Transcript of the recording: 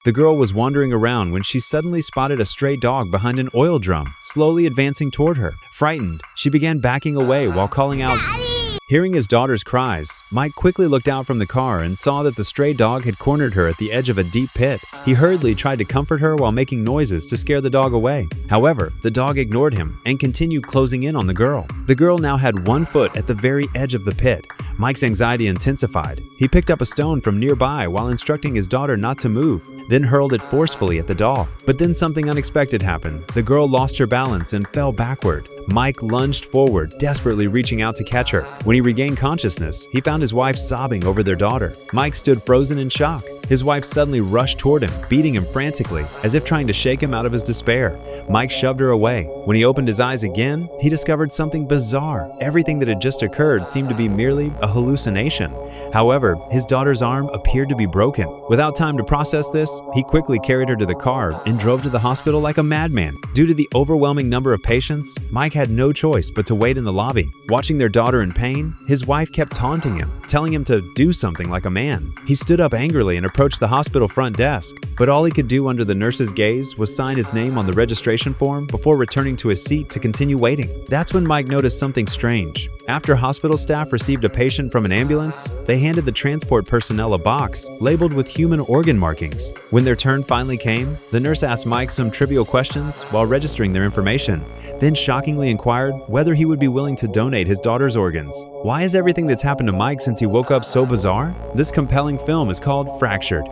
The girl was wandering around when she suddenly spotted a stray dog behind an oil drum, slowly advancing toward her. Frightened, she began backing away while calling out, Hearing his daughter's cries, Mike quickly looked out from the car and saw that the stray dog had cornered her at the edge of a deep pit. He hurriedly tried to comfort her while making noises to scare the dog away. However, the dog ignored him and continued closing in on the girl. The girl now had one foot at the very edge of the pit. Mike's anxiety intensified. He picked up a stone from nearby while instructing his daughter not to move, then hurled it forcefully at the doll. But then something unexpected happened. The girl lost her balance and fell backward. Mike lunged forward, desperately reaching out to catch her. When he regained consciousness, he found his wife sobbing over their daughter. Mike stood frozen in shock. His wife suddenly rushed toward him, beating him frantically, as if trying to shake him out of his despair. Mike shoved her away. When he opened his eyes again, he discovered something bizarre. Everything that had just occurred seemed to be merely a hallucination. However, his daughter's arm appeared to be broken. Without time to process this, he quickly carried her to the car and drove to the hospital like a madman. Due to the overwhelming number of patients, Mike had no choice but to wait in the lobby. Watching their daughter in pain, his wife kept taunting him, telling him to do something like a man. He stood up angrily and approached the hospital front desk, but all he could do under the nurse's gaze was sign his name on the registration form before returning to his seat to continue waiting. That's when Mike noticed something strange. After hospital staff received a patient from an ambulance, they handed the transport personnel a box labeled with human organ markings. When their turn finally came, the nurse asked Mike some trivial questions while registering their information, then shockingly inquired whether he would be willing to donate his daughter's organs. Why is everything that's happened to Mike since he woke up so bizarre? This compelling film is called Fractured.